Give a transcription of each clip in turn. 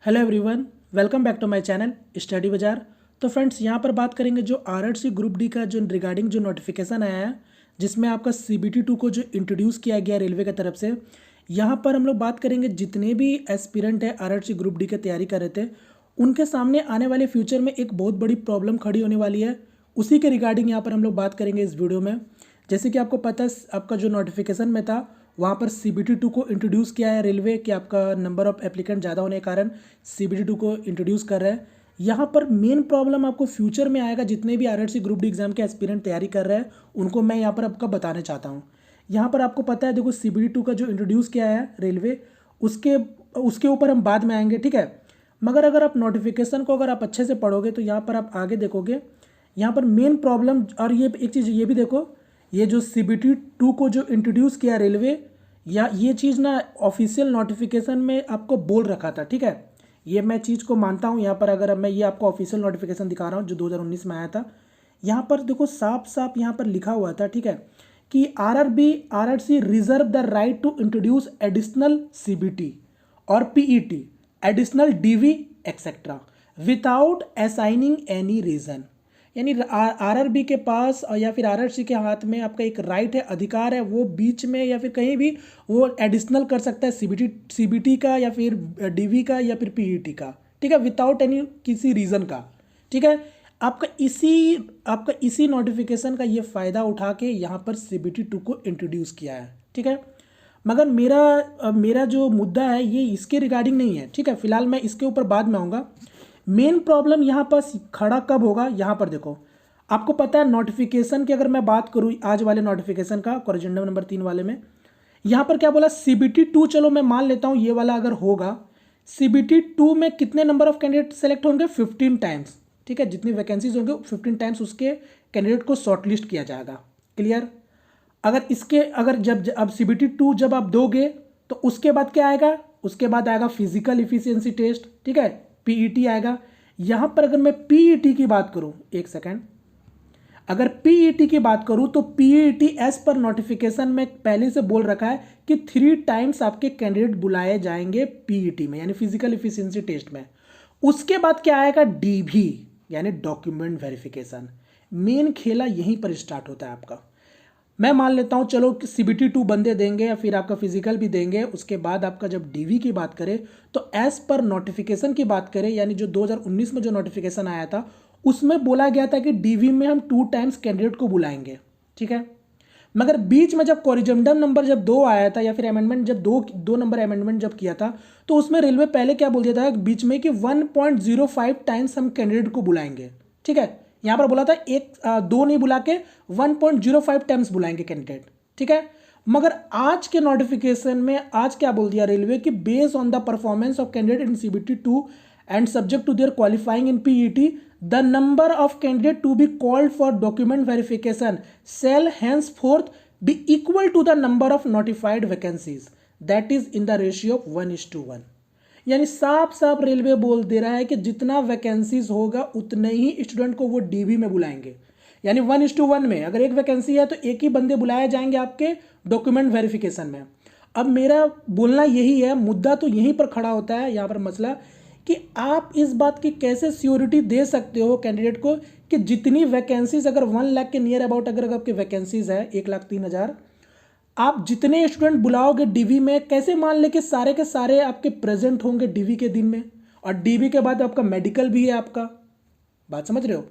Hello everyone, welcome back to my channel Study Bazaar. तो friends, यहाँ पर बात करेंगे जो आरआरसी ग्रुप डी का जो रिगार्डिंग जो नोटिफिकेशन आया है, जिसमें आपका सीबीटी 2 को जो इंट्रोड्यूस किया गया रेलवे की तरफ से। यहाँ पर हम लोग बात करेंगे जितने भी एस्पिरेंट है आरआरसी ग्रुप डी की तैयारी कर रहे थे, उनके सामने आने वाले फ्यूचर में एक बहुत बड़ी प्रॉब्लम खड़ी होने वाली है। उसी के रिगार्डिंग यहाँ पर हम लोग बात करेंगे इस वीडियो में। जैसे कि आपको पता है, आपका जो नोटिफिकेशन में था वहाँ पर सीबीटी 2 को इंट्रोड्यूस किया है रेलवे कि आपका नंबर ऑफ एप्लीकेंट ज़्यादा होने के कारण सीबीटी 2 को इंट्रोड्यूस कर रहे हैं। यहाँ पर मेन प्रॉब्लम आपको फ्यूचर में आएगा, जितने भी आरआरसी ग्रुप डी एग्जाम के एस्पिरेंट तैयारी कर रहे हैं उनको मैं यहाँ पर आपका बताना चाहता हूँ। यहाँ पर आपको पता है, देखो सीबीटी 2 का जो इंट्रोड्यूस किया है रेलवे, उसके उसके ऊपर हम बाद में आएंगे, ठीक है। मगर अगर आप नोटिफिकेशन को अगर आप अच्छे से पढ़ोगे तो यहाँ पर आप आगे देखोगे, यहाँ पर मेन प्रॉब्लम। और ये एक चीज़ ये भी देखो, ये जो सीबीटी 2 को जो इंट्रोड्यूस किया रेलवे, या ये चीज़ ना ऑफिशियल नोटिफिकेशन में आपको बोल रखा था, ठीक है। ये मैं चीज़ को मानता हूँ। यहाँ पर अगर मैं ये आपको ऑफिशियल नोटिफिकेशन दिखा रहा हूँ जो 2019 में आया था, यहाँ पर देखो साफ साफ यहाँ पर लिखा हुआ था, ठीक है, कि RRC reserve the right to introduce additional CBT और PET, additional DV etcetera without assigning any reason. यानी आरआरबी के पास या फिर आरआरसी के हाथ में आपका एक राइट है, अधिकार है, वो बीच में या फिर कहीं भी वो एडिशनल कर सकता है सीबीटी का या फिर डीवी का या फिर पीईटी का, ठीक है, विदाउट एनी किसी रीज़न का, ठीक है। आपका इसी नोटिफिकेशन का ये फ़ायदा उठा के यहाँ पर सीबीटी 2 को इंट्रोड्यूस किया है, ठीक है। मगर मेरा जो मुद्दा है ये इसके रिगार्डिंग नहीं है, ठीक है। फिलहाल मैं इसके ऊपर बाद में आऊँगा। मेन प्रॉब्लम यहाँ पर खड़ा कब होगा, यहाँ पर देखो, आपको पता है नोटिफिकेशन की अगर मैं बात करूँ आज वाले नोटिफिकेशन का, कोरिजेंडम नंबर 3 वाले में, यहाँ पर क्या बोला, सीबीटी 2, चलो मैं मान लेता हूँ ये वाला अगर होगा, सीबीटी 2 में कितने नंबर ऑफ कैंडिडेट सेलेक्ट होंगे, 15 टाइम्स, ठीक है। जितनी वैकेंसीज होंगे 15 टाइम्स उसके कैंडिडेट को शॉर्टलिस्ट किया जाएगा। क्लियर। अगर जब अब सीबीटी 2 जब आप दोगे तो उसके बाद क्या आएगा, उसके बाद आएगा फिजिकल इफिशियंसी टेस्ट, ठीक है, पीईटी आएगा। यहां पर अगर मैं पीईटी की बात करूं, एक सेकेंड, अगर पीईटी की बात करूं तो पीईटी एज पर नोटिफिकेशन में पहले से बोल रखा है कि 3 टाइम्स आपके कैंडिडेट बुलाए जाएंगे पीईटी में, यानी फिजिकल इफिशियंसी टेस्ट में। उसके बाद क्या आएगा, डीवी यानी डॉक्यूमेंट वेरिफिकेशन। मेन खेला यहीं पर स्टार्ट होता है आपका। मैं मान लेता हूं चलो सीबीटी 2 बंदे देंगे या फिर आपका फिजिकल भी देंगे, उसके बाद आपका जब डीवी की बात करें तो एज पर नोटिफिकेशन की बात करें, यानी जो 2019 में जो नोटिफिकेशन आया था उसमें बोला गया था कि डीवी में हम 2 टाइम्स कैंडिडेट को बुलाएंगे, ठीक है। मगर बीच में जब कोरिजेंडम नंबर जब 2 आया था या फिर अमेंडमेंट जब दो नंबर अमेंडमेंट जब किया था, तो उसमें रेलवे पहले क्या बोल दिया था बीच में कि 1.05 टाइम्स हम कैंडिडेट को बुलाएंगे, ठीक है। यहां पर बोला था दो नहीं बुला के 1.05 टाइम्स बुलाएंगे कैंडिडेट, ठीक है। मगर आज के नोटिफिकेशन में आज क्या बोल दिया रेलवे कि based on the performance of candidate in CBT 2 and subject to their qualifying in PET, the number of candidate to be called for document verification shall henceforth be equal to the number of notified vacancies, that is in the ratio of 1:1। यानी साफ साफ railway बोल दे रहा है कि जितना vacancies होगा उतने ही स्टूडेंट को वो डीवी में बुलाएंगे। यानी 1:1 में अगर एक वैकेंसी है तो एक ही बंदे बुलाए जाएंगे आपके डॉक्यूमेंट वेरिफिकेशन में। अब मेरा बोलना यही है, मुद्दा तो यहीं पर खड़ा होता है यहाँ पर मसला, कि आप इस बात की कैसे श्योरिटी दे सकते हो कैंडिडेट को कि जितनी वैकेंसीज, अगर 1 लाख के नियर अबाउट अगर आपकी वैकेंसीज है 1,03,000, आप जितने स्टूडेंट बुलाओगे डीवी में, कैसे मान ले कि सारे के सारे आपके प्रेजेंट होंगे डीवी के दिन में, और डीवी के बाद आपका मेडिकल भी है आपका। बात समझ रहे हो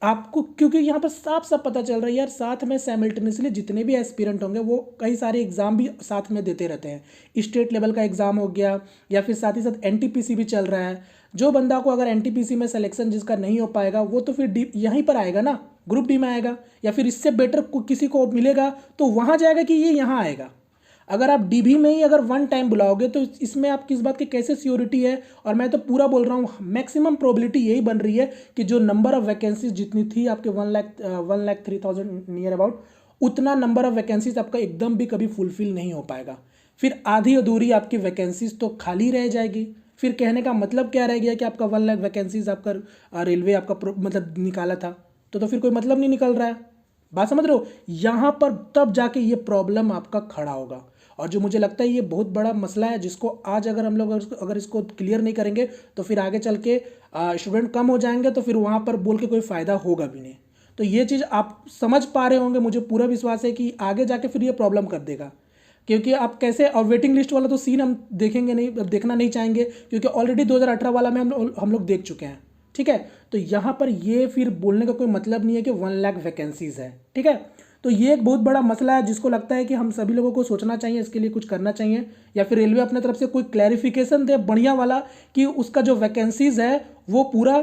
आपको, क्योंकि यहाँ पर साफ साफ पता चल रहा है यार, साथ में साइमल्टेनियसली जितने भी एस्पिरेंट होंगे वो कई सारे एग्जाम भी साथ में देते रहते हैं। स्टेट लेवल का एग्जाम हो गया या फिर साथ ही साथ एनटीपीसी भी चल रहा है। जो बंदा को अगर एनटीपीसी में सिलेक्शन जिसका नहीं हो पाएगा वो तो फिर यहीं पर आएगा ना, ग्रुप डी में आएगा, या फिर इससे बेटर किसी को मिलेगा तो वहाँ जाएगा कि ये यहाँ आएगा। अगर आप डीबी में ही अगर 1 टाइम बुलाओगे तो इसमें आप किस बात की कैसे श्योरिटी है। और मैं तो पूरा बोल रहा हूँ, मैक्सिमम प्रोबेबिलिटी यही बन रही है कि जो नंबर ऑफ वैकेंसीज जितनी थी आपके 1,03,000 नियर अबाउट, उतना नंबर ऑफ वैकेंसीज आपका एकदम भी कभी फुलफिल नहीं हो पाएगा। फिर आधी अधूरी आपकी वैकेंसीज तो खाली रह जाएगी। फिर कहने का मतलब क्या रह गया कि आपका 1 लाख वैकेंसीज आपका रेलवे आपका मतलब निकाला था, तो फिर कोई मतलब नहीं निकल रहा है। बात समझ रहे हो, यहाँ पर तब जाके ये प्रॉब्लम आपका खड़ा होगा। और जो मुझे लगता है ये बहुत बड़ा मसला है, जिसको आज अगर हम लोग अगर इसको क्लियर नहीं करेंगे तो फिर आगे चल के स्टूडेंट कम हो जाएंगे, तो फिर वहाँ पर बोल के कोई फ़ायदा होगा भी नहीं। तो ये चीज़ आप समझ पा रहे होंगे, मुझे पूरा विश्वास है कि आगे जाके फिर ये प्रॉब्लम कर देगा। क्योंकि आप कैसे, और वेटिंग लिस्ट वाला तो सीन हम देखेंगे नहीं, देखना नहीं चाहेंगे, क्योंकि ऑलरेडी 2018 वाला में हम लोग देख चुके हैं। ठीक है, तो यहाँ पर ये फिर बोलने का कोई मतलब नहीं है कि 1 लाख वैकेंसीज़ है। ठीक है, तो ये एक बहुत बड़ा मसला है जिसको लगता है कि हम सभी लोगों को सोचना चाहिए, इसके लिए कुछ करना चाहिए, या फिर रेलवे अपने तरफ से कोई क्लैरिफिकेशन दे बढ़िया वाला कि उसका जो वैकेंसीज़ है वो पूरा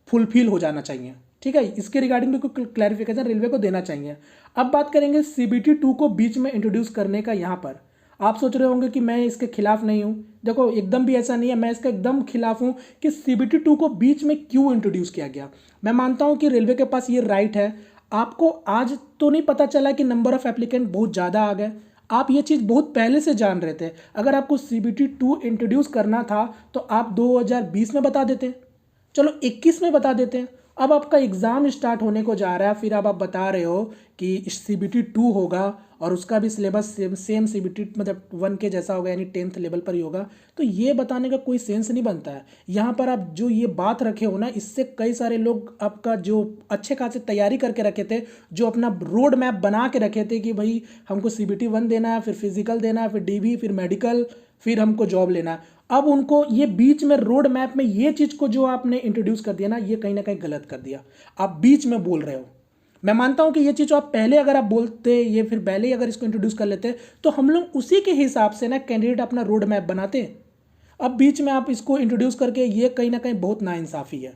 फुलफिल हो जाना चाहिए। ठीक है, इसके रिगार्डिंग भी कोई क्लैरिफिकेशन रेलवे को देना चाहिए। अब बात करेंगे CBT 2 को बीच में इंट्रोड्यूस करने का। यहाँ पर आप सोच रहे होंगे कि मैं इसके खिलाफ नहीं हूँ। देखो, एकदम भी ऐसा नहीं है, मैं इसका एकदम खिलाफ हूँ कि CBT 2 को बीच में क्यों इंट्रोड्यूस किया गया। मैं मानता हूँ कि रेलवे के पास ये राइट है। आपको आज तो नहीं पता चला कि नंबर ऑफ एप्लीकेंट बहुत ज़्यादा आ गए, आप ये चीज़ बहुत पहले से जान रहे थे। अगर आपको CBT 2 इंट्रोड्यूस करना था तो आप 2020 में बता देते, चलो 21 में बता देते हैं। अब आपका एग्ज़ाम स्टार्ट होने को जा रहा है, फिर अब आप बता रहे हो कि CBT 2 होगा और उसका भी सिलेबस सेम CBT मतलब 1 के जैसा होगा, यानी 10th लेवल पर ही होगा। तो ये बताने का कोई सेंस नहीं बनता है। यहाँ पर आप जो ये बात रखे हो ना, इससे कई सारे लोग आपका जो अच्छे खासे तैयारी करके रखे थे, जो अपना रोड मैप बना के रखे थे कि भाई हमको CBT 1 देना है, फिर फिजिकल देना है, फिर DB, फिर मेडिकल, फिर हमको जॉब लेना है। अब उनको ये बीच में रोड मैप में ये चीज़ को जो आपने इंट्रोड्यूस कर दिया ना, ये कहीं ना कहीं गलत कर दिया। आप बीच में बोल रहे हो। मैं मानता हूं कि ये चीज़ आप पहले अगर आप बोलते, ये फिर पहले ही अगर इसको इंट्रोड्यूस कर लेते, तो हम लोग उसी के हिसाब से ना कैंडिडेट अपना रोड मैप बनाते। अब बीच में आप इसको इंट्रोड्यूस करके, ये कहीं ना कहीं बहुत नाइंसाफ़ी है।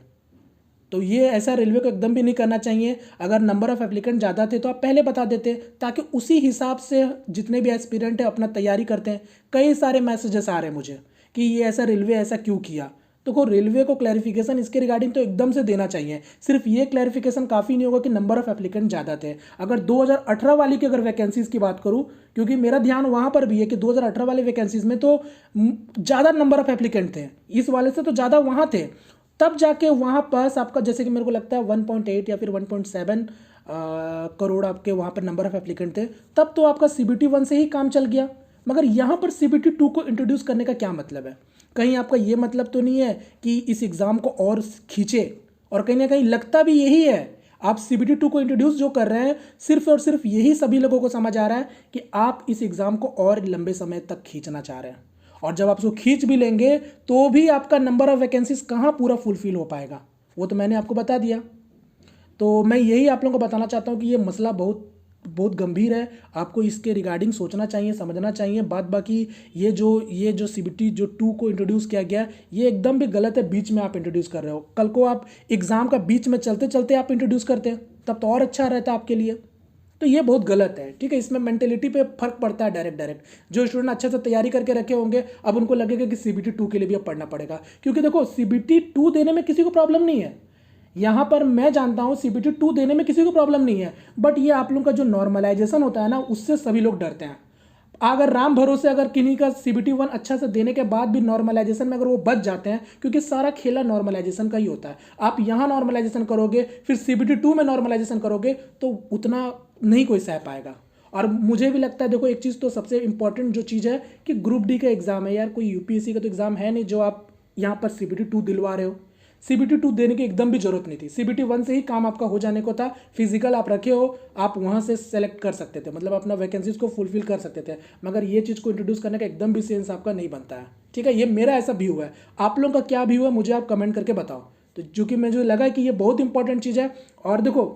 तो ये ऐसा रेलवे को एकदम भी नहीं करना चाहिए। अगर नंबर ऑफ एप्लीकेंट ज़्यादा थे तो आप पहले बता देते, ताकि उसी हिसाब से जितने भी एस्पिरेंट हैं अपना तैयारी करते हैं। कई सारे मैसेजेस आ रहे हैं मुझे कि ये ऐसा रेलवे ऐसा क्यों किया। तो रेलवे को क्लैरिफिकेशन इसके रिगार्डिंग तो एकदम से देना चाहिए। सिर्फ ये क्लैरिफिकेशन काफ़ी नहीं होगा कि नंबर ऑफ एप्लीकेंट ज़्यादा थे। अगर 2018 वाली की अगर वैकेंसीज़ की बात करूँ, क्योंकि मेरा ध्यान वहाँ पर भी है कि 2018 वाले वैकेंसीज़ में तो ज़्यादा नंबर ऑफ एप्लीकेंट थे, इस वाले से तो ज़्यादा वहाँ थे। तब जाके वहाँ पास आपका, जैसे कि मेरे को लगता है 1.8 या फिर 1.7 करोड़ आपके वहाँ पर नंबर ऑफ एप्लीकेंट थे, तब तो आपका CBT 1 से ही काम चल गया। मगर यहाँ पर CBT 2 को इंट्रोड्यूस करने का क्या मतलब है? कहीं आपका ये मतलब तो नहीं है कि इस एग्ज़ाम को और खींचे? और कहीं ना कहीं लगता भी यही है। आप CBT 2 को इंट्रोड्यूस जो कर रहे हैं, सिर्फ और सिर्फ यही सभी लोगों को समझ आ रहा है कि आप इस एग्ज़ाम को और लंबे समय तक खींचना चाह रहे हैं। और जब आप उसको खींच भी लेंगे तो भी आपका नंबर ऑफ वैकेंसीज कहाँ पूरा फुलफिल हो पाएगा, वो तो मैंने आपको बता दिया। तो मैं यही आप लोगों को बताना चाहता हूँ कि ये मसला बहुत बहुत गंभीर है। आपको इसके रिगार्डिंग सोचना चाहिए, समझना चाहिए। बाकी ये जो CBT जो 2 को इंट्रोड्यूस किया गया, ये एकदम भी गलत है। बीच में आप इंट्रोड्यूस कर रहे हो, कल को आप एग्ज़ाम का बीच में चलते चलते आप इंट्रोड्यूस करते हैं, तब तो और अच्छा रहता आपके लिए। तो ये बहुत गलत है। ठीक है, इसमें मेंटेलिटी पे फर्क पड़ता है डायरेक्ट। जो स्टूडेंट अच्छे से तैयारी करके रखे होंगे, अब उनको लगेगा कि CBT 2 के लिए भी अब पढ़ना पड़ेगा। क्योंकि देखो, CBT 2 देने में किसी को प्रॉब्लम नहीं है। यहाँ पर मैं जानता हूँ CBT 2 देने में किसी को प्रॉब्लम नहीं है, बट ये आप लोगों का जो नॉर्मलाइजेशन होता है ना, उससे सभी लोग डरते हैं। अगर राम भरोसे अगर किन्हीं का CBT 1 अच्छा से देने के बाद भी नॉर्मलाइजेशन में अगर वो बच जाते हैं, क्योंकि सारा खेला नॉर्मलाइजेशन का ही होता है। आप यहाँ नॉर्मलाइजेशन करोगे, फिर CBT 2 में नॉर्मलाइजेशन करोगे, तो उतना नहीं कोई सह पाएगा। और मुझे भी लगता है, देखो एक चीज़ तो सबसे इंपॉर्टेंट जो चीज़ है कि ग्रुप डी का एग्ज़ाम है यार, कोई UPSC का तो एग्ज़ाम है नहीं जो आप यहाँ पर CBT 2 दिलवा रहे हो। CBT 2 देने की एकदम भी जरूरत नहीं थी। CBT 1 से ही काम आपका हो जाने को था। फिजिकल आप रखे हो, आप वहाँ से सेलेक्ट कर सकते थे, मतलब अपना वैकेंसीज को फुलफिल कर सकते थे। मगर ये चीज़ को इंट्रोड्यूस करने का एकदम भी सेंस आपका नहीं बनता है। ठीक है, ये मेरा ऐसा व्यू है। आप लोगों का क्या व्यू है मुझे आप कमेंट करके बताओ। तो चूँकि मुझे लगा कि ये बहुत इंपॉर्टेंट चीज़ है। और देखो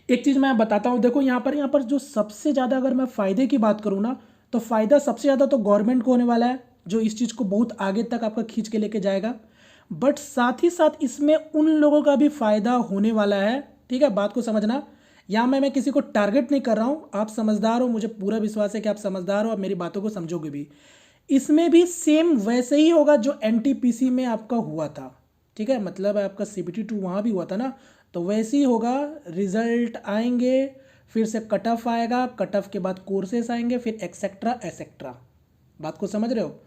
एक चीज़ मैं बताता हूँ, देखो यहाँ पर जो सबसे ज़्यादा अगर मैं फ़ायदे की बात करूँ ना, तो फ़ायदा सबसे ज़्यादा तो गवर्नमेंट को होने वाला है, जो इस चीज़ को बहुत आगे तक आपका खींच के लेके जाएगा। बट साथ ही साथ इसमें उन लोगों का भी फ़ायदा होने वाला है। ठीक है, बात को समझना। यहाँ मैं किसी को टारगेट नहीं कर रहा हूँ, आप समझदार हो, मुझे पूरा विश्वास है कि आप समझदार हो और मेरी बातों को समझोगे भी। इसमें भी सेम वैसे ही होगा जो NTPC में आपका हुआ था। ठीक है, मतलब आपका CBT 2 वहाँ भी हुआ था ना, तो वैसे ही होगा। रिजल्ट आएंगे, फिर से कट ऑफ आएगा, कट ऑफ के बाद कोर्सेस आएंगे, फिर एक्सेट्रा एक्सेट्रा। बात को समझ रहे हो?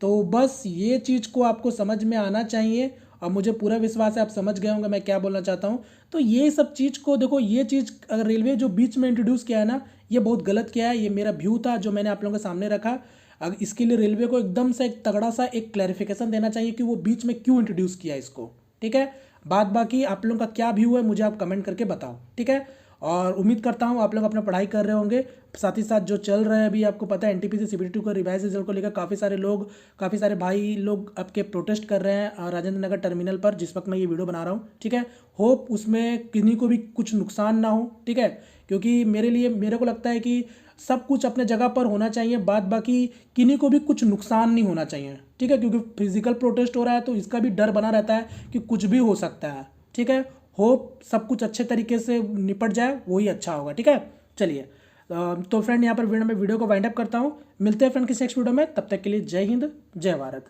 तो बस ये चीज़ को आपको समझ में आना चाहिए, और मुझे पूरा विश्वास है आप समझ गए होंगे मैं क्या बोलना चाहता हूँ। तो ये सब चीज़ को देखो, ये चीज़ अगर रेलवे जो बीच में इंट्रोड्यूस किया है ना, ये बहुत गलत किया है। ये मेरा व्यू था जो मैंने आप लोगों के सामने रखा। अब इसके लिए रेलवे को एकदम से एक तगड़ा सा एक क्लैरिफिकेशन देना चाहिए कि वो बीच में क्यों इंट्रोड्यूस किया इसको, ठीक है। बात बाकी आप लोगों का क्या व्यू है मुझे आप कमेंट करके बताओ, ठीक है। और उम्मीद करता हूँ आप लोग अपना पढ़ाई कर रहे होंगे, साथ ही साथ जो चल रहा है अभी आपको पता है एनटीपीसी CBT 2 का रिवाइज रिजल्ट को लेकर काफ़ी सारे भाई लोग आपके प्रोटेस्ट कर रहे हैं राजेंद्र नगर टर्मिनल पर, जिस वक्त मैं ये वीडियो बना रहा हूँ, ठीक है। होप उसमें किन्हीं को भी कुछ नुकसान ना हो, ठीक है, क्योंकि मेरे को लगता है कि सब कुछ अपने जगह पर होना चाहिए, बात बाकी किन्हीं को भी कुछ नुकसान नहीं होना चाहिए, ठीक है, क्योंकि फिजिकल प्रोटेस्ट हो रहा है तो इसका भी डर बना रहता है कि कुछ भी हो सकता है, ठीक है। होप सब कुछ अच्छे तरीके से निपट जाए, वही अच्छा होगा, ठीक है। चलिए तो फ्रेंड यहाँ पर मैं वीडियो को वाइंड अप करता हूँ। मिलते हैं फ्रेंड किसी नेक्स्ट वीडियो में, तब तक के लिए जय हिंद जय भारत।